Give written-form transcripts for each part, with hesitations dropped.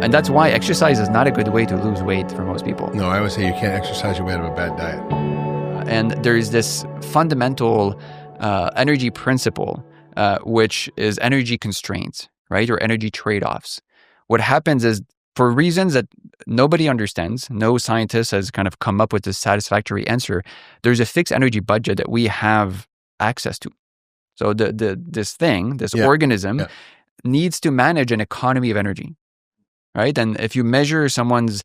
And that's why exercise is not a good way to lose weight for most people. No, I always say you can't exercise your way out of a bad diet. And there's this fundamental energy principle, which is energy constraints, right? Or energy trade-offs. What happens is, for reasons that nobody understands, no scientist has kind of come up with a satisfactory answer, there's a fixed energy budget that we have access to. So this organism needs to manage an economy of energy, right? And if you measure someone's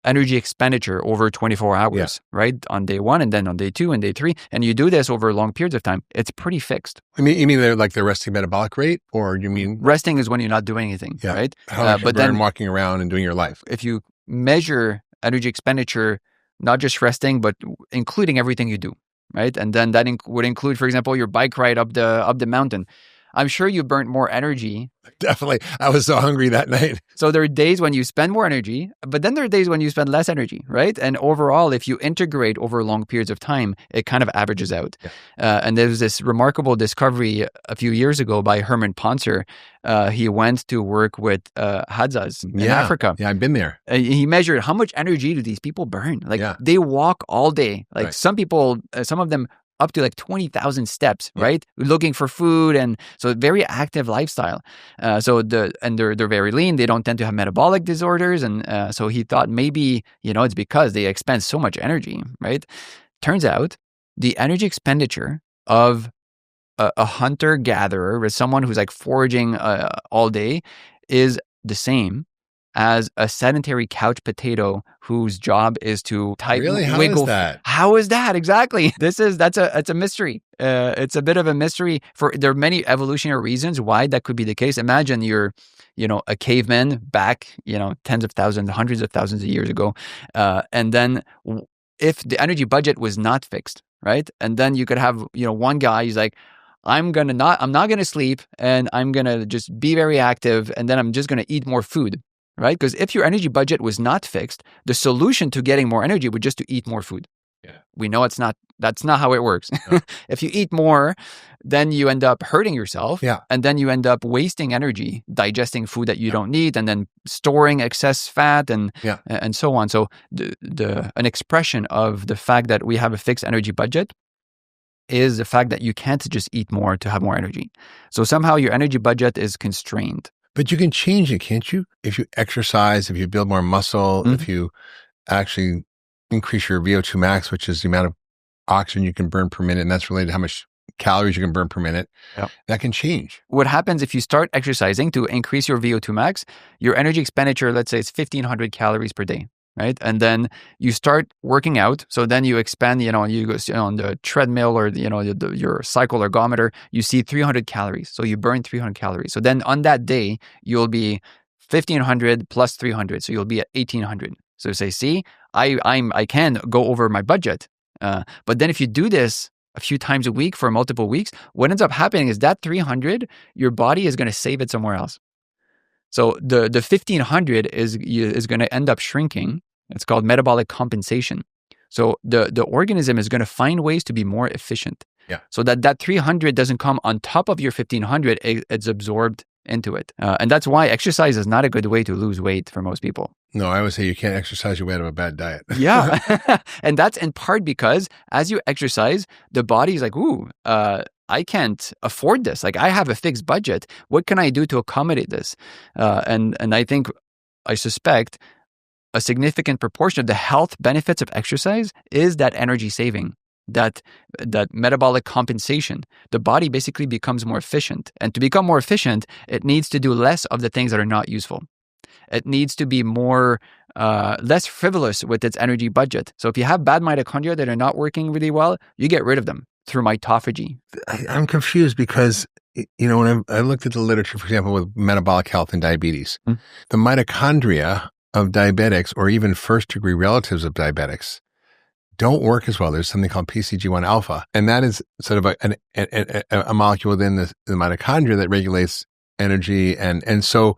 energy expenditure over 24 hours, right, on day one and then on day two and day three, and you do this over long periods of time, it's pretty fixed. You mean they're like the resting metabolic rate, or you mean resting is when you're not doing anything, right? But then walking around and doing your life. If you measure energy expenditure, not just resting, but including everything you do, right? And then that would include, for example, your bike ride up the mountain. I'm sure you burnt more energy. Definitely. I was so hungry that night. So there are days when you spend more energy, but then there are days when you spend less energy, right? And overall, if you integrate over long periods of time, it kind of averages out. Yeah. And there was this remarkable discovery a few years ago by Herman Poncer. He went to work with Hadzas in Africa. Yeah, I've been there. He measured how much energy do these people burn. They walk all day. Some people, some of them up to 20,000 steps, right? Looking for food, and so very active lifestyle. They're very lean. They don't tend to have metabolic disorders, and so he thought maybe it's because they expend so much energy, right? Turns out the energy expenditure of a hunter gatherer, with someone who's foraging all day, is the same as a sedentary couch potato whose job is to type, really? How wiggle. Is that? How is that? Exactly. It's a mystery. It's a bit of a mystery. There are many evolutionary reasons why that could be the case. Imagine you're, a caveman back, tens of thousands, hundreds of thousands of years ago. And then if the energy budget was not fixed, right? And then you could have, one guy, he's like, I'm not going to sleep, and I'm going to just be very active, and then I'm just going to eat more food. Right? Because if your energy budget was not fixed, the solution to getting more energy would just to eat more food. Yeah. We know that's not how it works. No. If you eat more, then you end up hurting yourself. Yeah. And then you end up wasting energy, digesting food that you don't need, and then storing excess fat and so on. So an expression of the fact that we have a fixed energy budget is the fact that you can't just eat more to have more energy. So somehow your energy budget is constrained. But you can change it, can't you? If you exercise, if you build more muscle, if you actually increase your VO2 max, which is the amount of oxygen you can burn per minute, and that's related to how much calories you can burn per minute, that can change. What happens if you start exercising to increase your VO2 max, your energy expenditure, let's say it's 1,500 calories per day. Right. And then you start working out. So then you expand, you go on the treadmill or, your cycle ergometer, you see 300 calories. So you burn 300 calories. So then on that day, you'll be 1,500 plus 300. So you'll be at 1,800. So say, see, I can go over my budget. But then if you do this a few times a week for multiple weeks, what ends up happening is that 300, your body is going to save it somewhere else. So the 1,500 is going to end up shrinking. It's called metabolic compensation. So the organism is going to find ways to be more efficient. Yeah. So that 300 doesn't come on top of your 1,500. It's absorbed into it. And that's why exercise is not a good way to lose weight for most people. No, I always say you can't exercise your way out of a bad diet. Yeah. And that's in part because as you exercise, the body's like, ooh, I can't afford this. I have a fixed budget. What can I do to accommodate this? And I suspect a significant proportion of the health benefits of exercise is that energy saving, that metabolic compensation. The body basically becomes more efficient. And to become more efficient, it needs to do less of the things that are not useful. It needs to be less frivolous with its energy budget. So if you have bad mitochondria that are not working really well, you get rid of them through mitophagy. I'm confused because, when I looked at the literature, for example, with metabolic health and diabetes, the mitochondria of diabetics, or even first-degree relatives of diabetics, don't work as well. There's something called PCG1 alpha, and that is sort of a molecule within the mitochondria that regulates energy, and so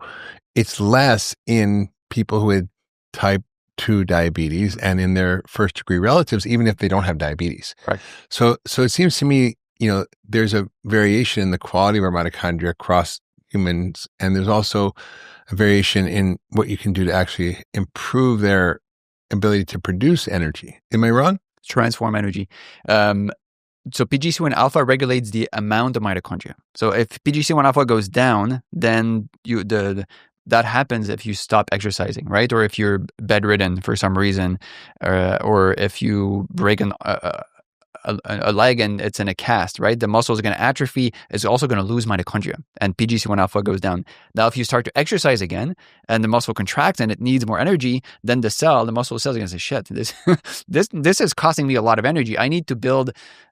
it's less in people who had type 2 diabetes and in their first-degree relatives, even if they don't have diabetes. Right. So it seems to me, there's a variation in the quality of our mitochondria across humans, and there's also a variation in what you can do to actually improve their ability to produce energy. Am I wrong? Transform energy. So PGC1 alpha regulates the amount of mitochondria. So if PGC1 alpha goes down, then that happens if you stop exercising, right? Or if you're bedridden for some reason, or if you break a leg and it's in a cast, right? The muscle is going to atrophy. It's also going to lose mitochondria, and PGC1 alpha goes down. Now, if you start to exercise again and the muscle contracts and it needs more energy, then the muscle cell is going to say, shit, this is costing me a lot of energy. I need to build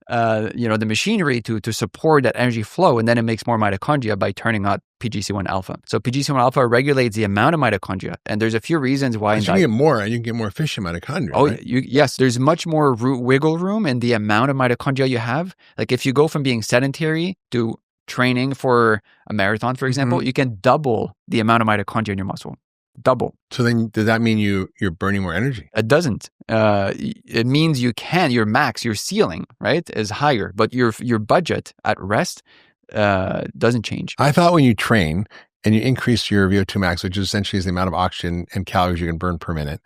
the machinery to support that energy flow, and then it makes more mitochondria by turning on PGC1 alpha. So PGC1 alpha regulates the amount of mitochondria, and there's a few reasons why. You can get more efficient mitochondria. Oh, right? Yes, there's much more wiggle room in the amount of mitochondria you have. Like if you go from being sedentary to training for a marathon, for example, you can double the amount of mitochondria in your muscle. Double. So then does that mean you're burning more energy? It doesn't. It means your ceiling, right, is higher, but your budget at rest doesn't change. I thought when you train and you increase your VO2 max, which essentially is the amount of oxygen and calories you can burn per minute,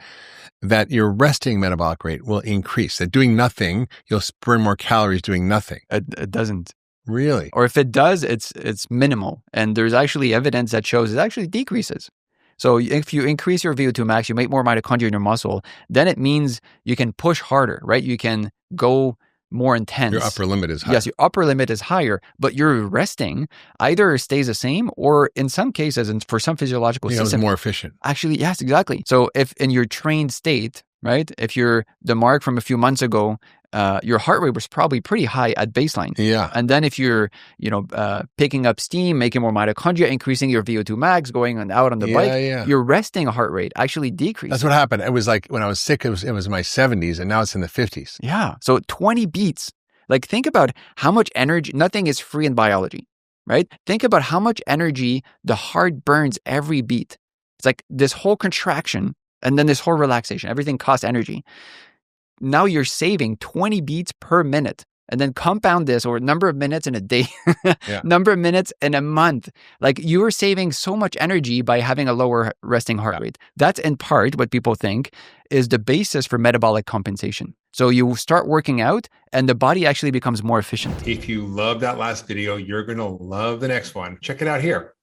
that your resting metabolic rate will increase. That doing nothing, you'll burn more calories doing nothing. It doesn't. Really? Or if it does, it's minimal. And there's actually evidence that shows it actually decreases. So if you increase your VO2 max, you make more mitochondria in your muscle, then it means you can push harder, right? You can go more intense. Your upper limit is higher. Yes, your upper limit is higher, but your resting either stays the same or in some cases, and for some physiological systems, it's more efficient. Actually, yes, exactly. So if in your trained state, right, if you're the Mark from a few months ago, your heart rate was probably pretty high at baseline. Yeah. And then if you're, picking up steam, making more mitochondria, increasing your VO2 max, going out on the bike, your resting heart rate actually decreased. That's what happened. It was like when I was sick, it was in my 70s, and now it's in the 50s. Yeah. So 20 beats. Like think about how much energy, nothing is free in biology, right? Think about how much energy the heart burns every beat. It's like this whole contraction and then this whole relaxation, everything costs energy. Now you're saving 20 beats per minute, and then compound this over number of minutes in a day, number of minutes in a month. Like you are saving so much energy by having a lower resting heart rate. That's in part what people think is the basis for metabolic compensation. So you start working out and the body actually becomes more efficient. If you love that last video, you're going to love the next one. Check it out here.